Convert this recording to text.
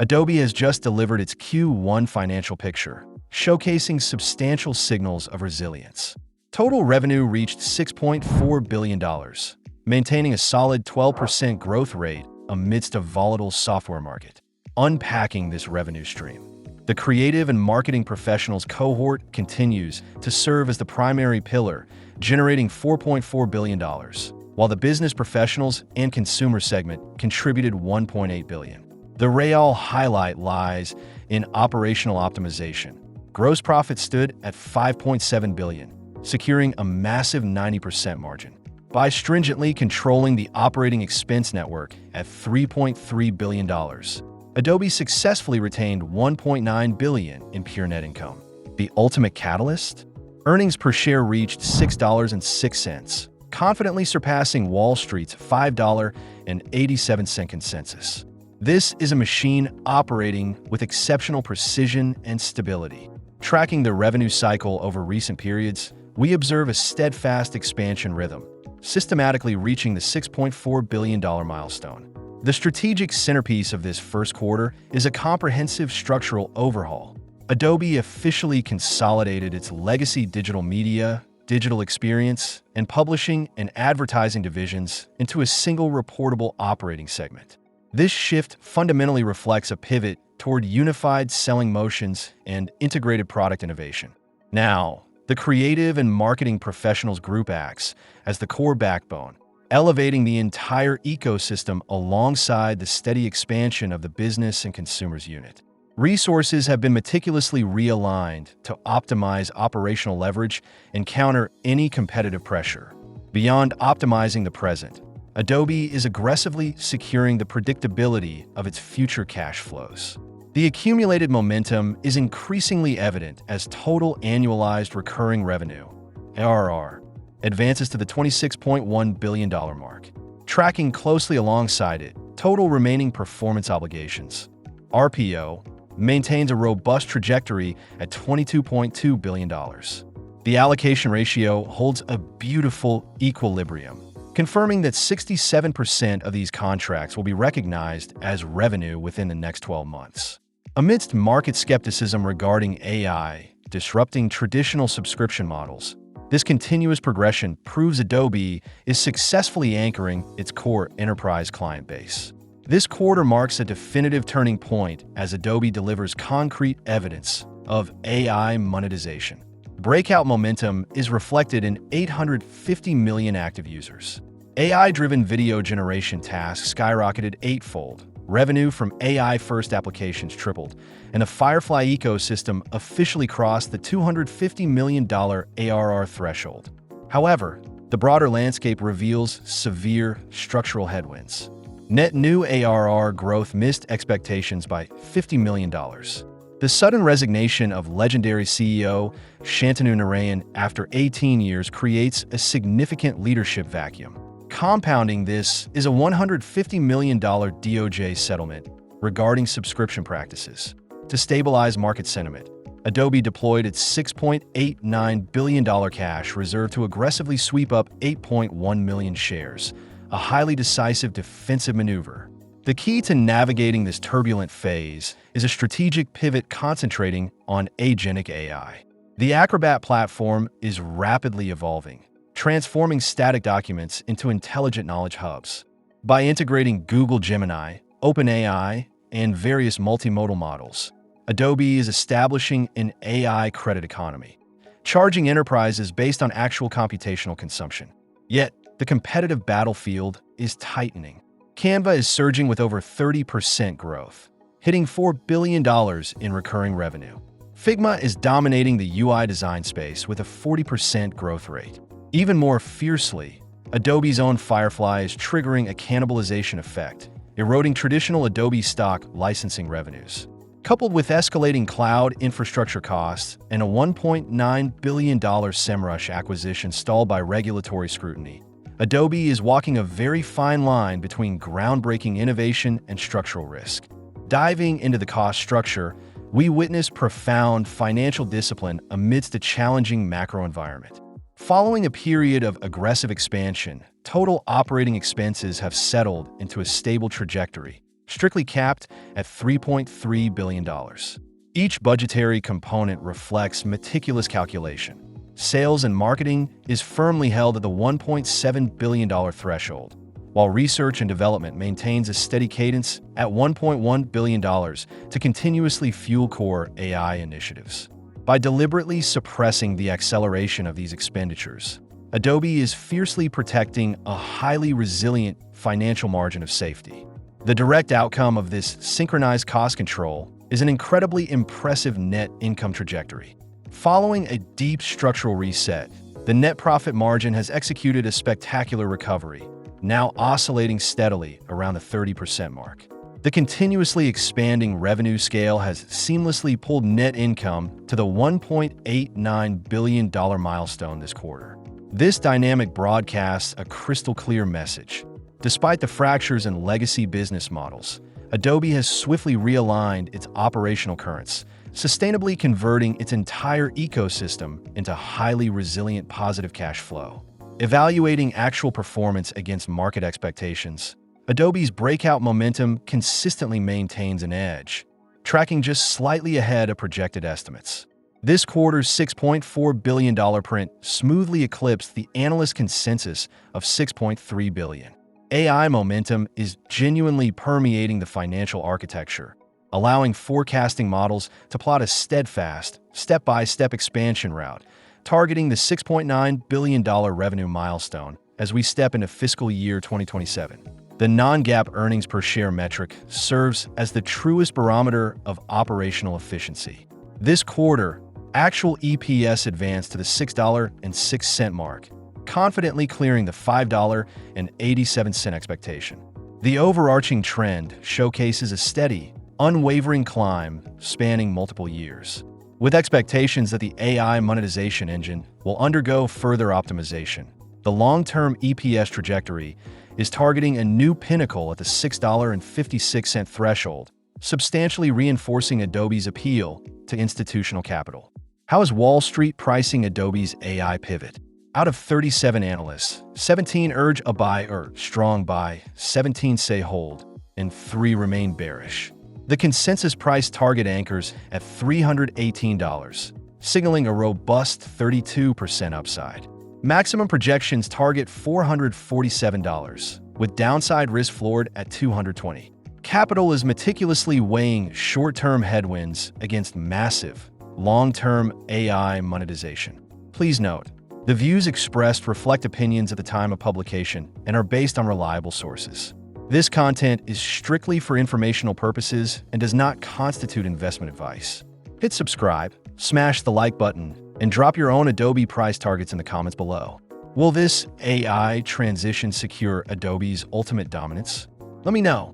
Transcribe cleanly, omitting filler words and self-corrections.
Adobe has just delivered its Q1 financial picture, showcasing substantial signals of resilience. Total revenue reached $6.4 billion, maintaining a solid 12% growth rate amidst a volatile software market. Unpacking this revenue stream, the creative and marketing professionals cohort continues to serve as the primary pillar, generating $4.4 billion, while the business professionals and consumer segment contributed $1.8 billion. The real highlight lies in operational optimization. Gross profit stood at $5.7 billion, securing a massive 90% margin. By stringently controlling the operating expense network at $3.3 billion, Adobe successfully retained $1.9 billion in pure net income. The ultimate catalyst? Earnings per share reached $6.06, confidently surpassing Wall Street's $5.87 consensus. This is a machine operating with exceptional precision and stability. Tracking the revenue cycle over recent periods, we observe a steadfast expansion rhythm, systematically reaching the $6.4 billion milestone. The strategic centerpiece of this first quarter is a comprehensive structural overhaul. Adobe officially consolidated its legacy digital media, digital experience, and publishing and advertising divisions into a single reportable operating segment. This shift fundamentally reflects a pivot toward unified selling motions and integrated product innovation. Now, the creative and marketing professionals group acts as the core backbone, elevating the entire ecosystem alongside the steady expansion of the business and consumers unit. Resources have been meticulously realigned to optimize operational leverage and counter any competitive pressure. Beyond optimizing the present, Adobe is aggressively securing the predictability of its future cash flows. The accumulated momentum is increasingly evident as total annualized recurring revenue, ARR, advances to the $26.1 billion mark. Tracking closely alongside it, total remaining performance obligations, RPO, maintains a robust trajectory at $22.2 billion. The allocation ratio holds a beautiful equilibrium, confirming that 67% of these contracts will be recognized as revenue within the next 12 months. Amidst market skepticism regarding AI disrupting traditional subscription models, this continuous progression proves Adobe is successfully anchoring its core enterprise client base. This quarter marks a definitive turning point as Adobe delivers concrete evidence of AI monetization. Breakout momentum is reflected in 850 million active users. AI-driven video generation tasks skyrocketed eightfold, revenue from AI-first applications tripled, and the Firefly ecosystem officially crossed the $250 million ARR threshold. However, the broader landscape reveals severe structural headwinds. Net new ARR growth missed expectations by $50 million. The sudden resignation of legendary CEO Shantanu Narayen after 18 years creates a significant leadership vacuum. Compounding this is a $150 million DOJ settlement regarding subscription practices. To stabilize market sentiment, Adobe deployed its $6.89 billion cash reserve to aggressively sweep up 8.1 million shares, a highly decisive defensive maneuver. The key to navigating this turbulent phase is a strategic pivot concentrating on Agentic AI. The Acrobat platform is rapidly evolving, transforming static documents into intelligent knowledge hubs. By integrating Google Gemini, OpenAI, and various multimodal models, Adobe is establishing an AI credit economy, charging enterprises based on actual computational consumption. Yet, the competitive battlefield is tightening. Canva is surging with over 30% growth, hitting $4 billion in recurring revenue. Figma is dominating the UI design space with a 40% growth rate. Even more fiercely, Adobe's own Firefly is triggering a cannibalization effect, eroding traditional Adobe stock licensing revenues. Coupled with escalating cloud infrastructure costs and a $1.9 billion SEMrush acquisition stalled by regulatory scrutiny, Adobe is walking a very fine line between groundbreaking innovation and structural risk. Diving into the cost structure, we witness profound financial discipline amidst a challenging macro environment. Following a period of aggressive expansion, total operating expenses have settled into a stable trajectory, strictly capped at $3.3 billion. Each budgetary component reflects meticulous calculation. Sales and marketing is firmly held at the $1.7 billion threshold, while research and development maintains a steady cadence at $1.1 billion to continuously fuel core AI initiatives. By deliberately suppressing the acceleration of these expenditures, Adobe is fiercely protecting a highly resilient financial margin of safety. The direct outcome of this synchronized cost control is an incredibly impressive net income trajectory. Following a deep structural reset, the net profit margin has executed a spectacular recovery, now oscillating steadily around the 30% mark. The continuously expanding revenue scale has seamlessly pulled net income to the $1.89 billion milestone this quarter. This dynamic broadcasts a crystal-clear message. Despite the fractures in legacy business models, Adobe has swiftly realigned its operational currents, sustainably converting its entire ecosystem into highly resilient positive cash flow. Evaluating actual performance against market expectations, Adobe's breakout momentum consistently maintains an edge, tracking just slightly ahead of projected estimates. This quarter's $6.4 billion print smoothly eclipsed the analyst consensus of $6.3 billion. AI momentum is genuinely permeating the financial architecture, allowing forecasting models to plot a steadfast, step-by-step expansion route, targeting the $6.9 billion revenue milestone as we step into fiscal year 2027. The non-GAAP earnings per share metric serves as the truest barometer of operational efficiency. This quarter, actual EPS advanced to the $6.06 mark, confidently clearing the $5.87 expectation. The overarching trend showcases a steady, unwavering climb spanning multiple years, with expectations that the AI monetization engine will undergo further optimization. The long-term EPS trajectory is targeting a new pinnacle at the $6.56 threshold, substantially reinforcing Adobe's appeal to institutional capital. How is Wall Street pricing Adobe's AI pivot? Out of 37 analysts, 17 urge a buy or strong buy, 17 say hold, and 3 remain bearish. The consensus price target anchors at $318, signaling a robust 32% upside. Maximum projections target $447, with downside risk floored at $220. Capital is meticulously weighing short-term headwinds against massive, long-term AI monetization. Please note, the views expressed reflect opinions at the time of publication and are based on reliable sources. This content is strictly for informational purposes and does not constitute investment advice. Hit subscribe, smash the like button, and drop your own Adobe price targets in the comments below. Will this AI transition secure Adobe's ultimate dominance? Let me know.